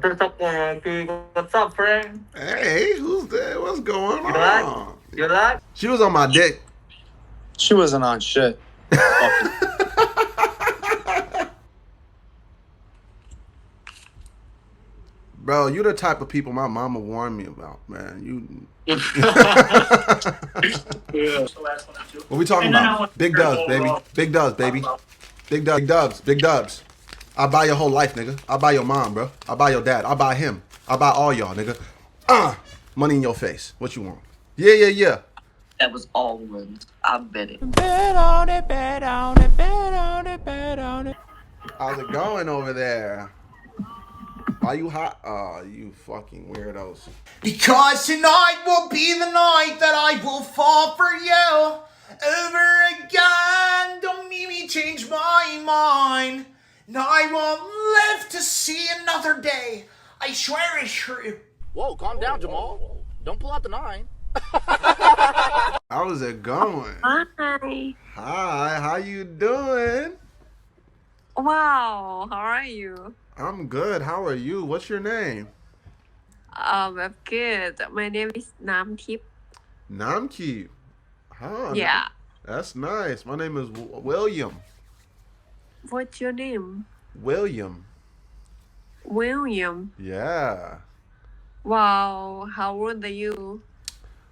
What's up, friend? Hey, who's there? What's going You like? on? You like? She was on my dick. She wasn't on shit. Fucking. Bro, you the type of people my mama warned me about, man. You. Yeah. What we talking about? Big dubs, baby. Big dubs, baby. Big dubs, big dubs, big dubs. I buy your whole life, nigga. I buy your mom, bro. I buy your dad. I buy him. I buy all y'all, nigga. Money in your face. What you want? Yeah, yeah, yeah. That was all wins. I bet it. Bet on it, bet on it, bet on it, bet on it. How's it going over there? Why you hot? Oh, you fucking weirdos. Because tonight will be the night that I will fall for you over again. Don't make me change my mind. And I won't live to see another day. I swear it's true. Whoa, calm down, Jamal. Don't pull out the 9. How's it going? Hi. Hi, how you doing? Wow. How are you? I'm good. How are you? What's your name? I'm good. My name is Namtip. Namki. Huh? Yeah. That's nice. My name is William. What's your name? William. William. Yeah. Wow. How old are you?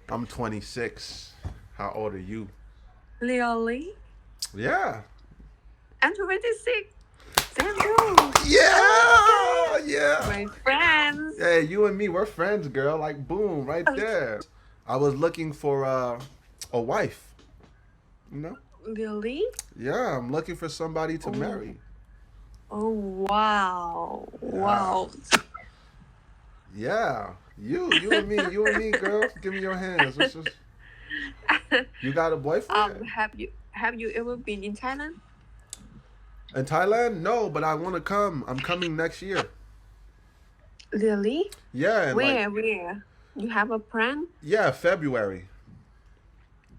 I'm 26. How old are you? Really? Yeah. I'm 26. Same too. Yeah. Yeah. My friends. Hey, you and me, we're friends, girl. Like, boom, right there. I was looking for a wife. You know? Really? Yeah, I'm looking for somebody to Oh. marry. Oh, wow. Wow. Yeah. You and me, girl. Give me your hands. Let's just... You got a boyfriend? Have you ever been in Thailand? In Thailand? No, but I want to come. I'm coming next year. Really? Yeah. And Where? You have a plan? Yeah, February.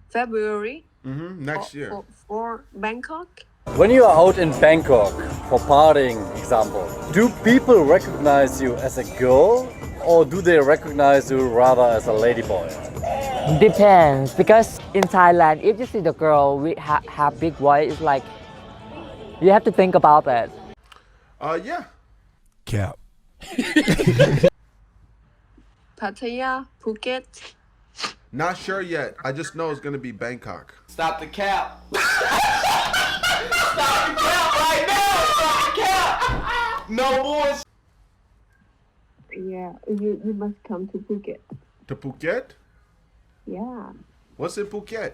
February? Next year. For Bangkok? When you are out in Bangkok for partying, example, do people recognize you as a girl or do they recognize you rather as a ladyboy? Depends, because in Thailand, if you see the girl with have big voice, it's like you have to think about that. Yeah. Cap. Pattaya, Phuket. Not sure yet. I just know it's gonna be Bangkok. Stop the cap. Stop the cap right now. Stop the cap. No boys. Yeah, you must come to Phuket. To Phuket? Yeah. What's in Phuket?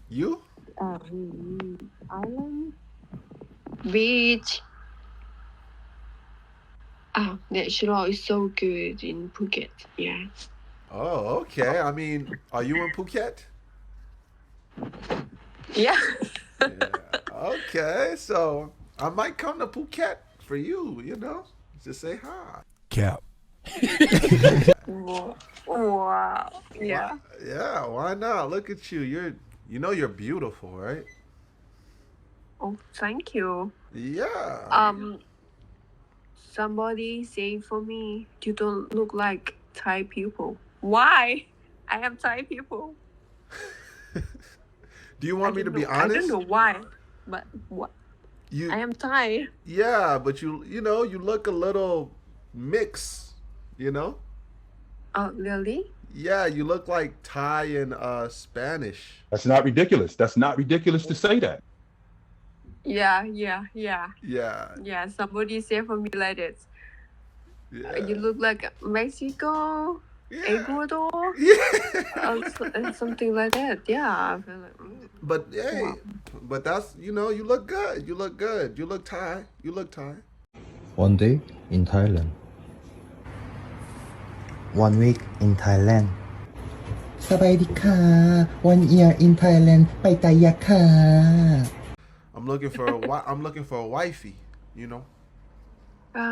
You? Island, beach. Natural is so good in Phuket. Yeah. Oh, okay. I mean, are you in Phuket? Yeah. Yeah. Okay, so I might come to Phuket for you, just say hi. Cap. Wow. Yeah. Yeah, why not? Look at you. You're beautiful, right? Oh, thank you. Yeah. Somebody say for me, you don't look like Thai people. Why? I am Thai people. Do you want me to be I honest? don't know why, but what? You, I am Thai. yeah, but you look a little mixed, Oh, really? Yeah, you look like Thai and Spanish. That's not ridiculous. That's not ridiculous to say that. Yeah. Yeah. Somebody say for me like this. Yeah. You look like Mexico, Yeah. Ecuador, Yeah. something like that. Yeah, I feel like. But hey, Wow. but that's you look good. You look good. You look Thai. One day in Thailand. 1 week in Thailand. สบายดีค่ะ 1 year in Thailand ไปไตยะค่ะ I'm looking for a wifey, A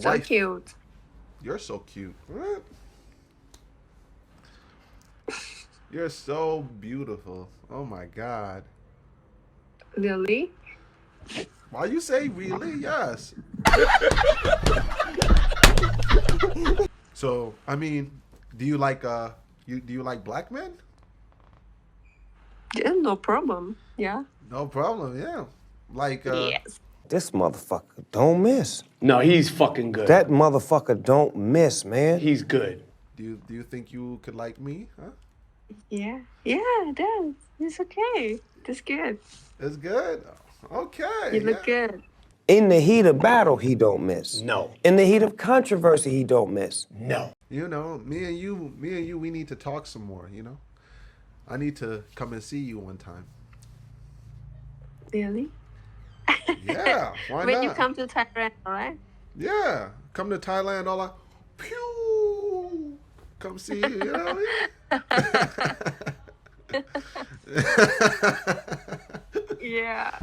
So wife. cute. You're so cute. What? You're so beautiful. Oh my God. Really? Why you say really? Yes. So I mean, do you like black men? Yeah, no problem. Yeah. No problem. Yeah. Like Yes. This motherfucker don't miss. No, he's fucking good. That motherfucker don't miss, man. He's good. do you think you could like me? Huh? Yeah. Yeah, it does. It's okay. It's good. It's good. Okay. You look good. In the heat of battle, he don't miss. No. In the heat of controversy, he don't miss. No. You know, me and you, we need to talk some more. You know, I need to come and see you one time. Really? Yeah. Why When not? you come to Thailand, alright? Yeah. Come to Thailand. All like, pew. Come see you. You know. Yeah.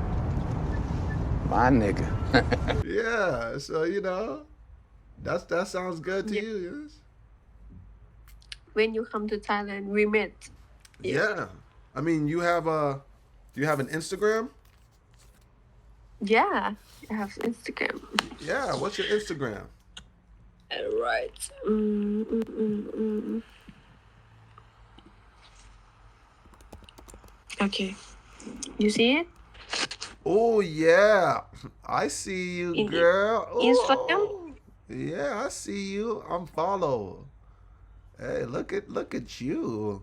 My nigga. Yeah. So you know, that sounds good to Yeah. you. Yes. When you come to Thailand, we met. Yeah. I mean, do you have an Instagram? Yeah. I have Instagram. Yeah. What's your Instagram? Alright. Okay. You see it? Oh yeah, I see you, In- girl. Instagram? Oh, yeah, I see you. I'm follow. Hey, look at you.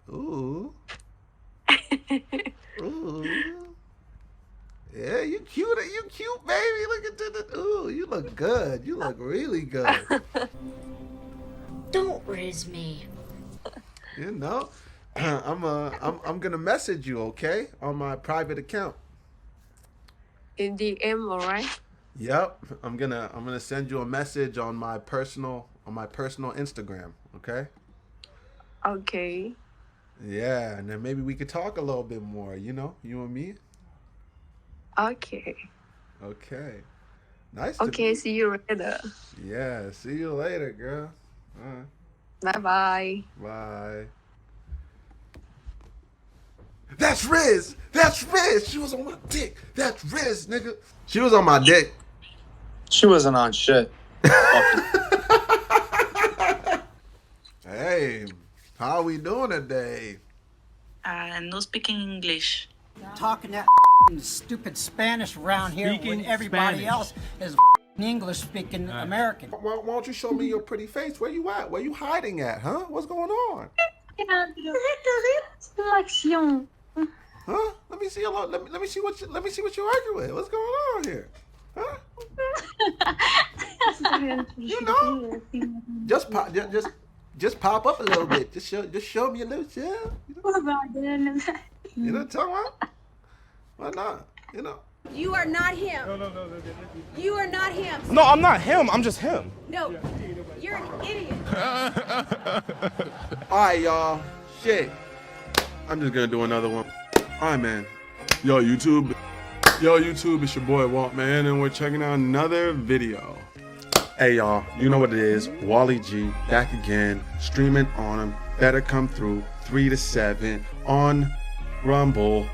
Ooh. Ooh. Yeah, you cute, baby. Look at that. Ooh, you look good. You look really good. Don't riz me. You know, I'm gonna message you, okay, on my private account. In DM, alright? Yep, I'm gonna send you a message on my personal Instagram, okay? Okay. Yeah, and then maybe we could talk a little bit more, you know, you and me. Okay. Okay. Nice to Okay, meet- see you later. Yeah, see you later, girl. Bye-bye. Bye. That's Riz! That's Riz! She was on my dick. That's Riz, nigga. She was on my dick. She wasn't on shit. Hey, how we doing today? No speaking English. Talking that stupid Spanish around here when everybody else is English speaking American. Why don't you show me your pretty face? Where you at? Where you hiding at, huh? What's going on? Huh? Let me see a lot. Let me see what you're arguing with. What's going on here? Huh? You know? Just pop up a little bit. Just show me a little shit. You know what I'm talking about? Why not? You know. You are not him. No. You are not him. No, I'm not him. I'm just him. No, you're an idiot. All right, y'all. Shit. I'm just gonna do another one. All right, man. Yo, YouTube, it's your boy Walt, man, and we're checking out another video. Hey, y'all, you know what it is. Wally G, back again, streaming on him. Better come through 3 to 7 on Rumble.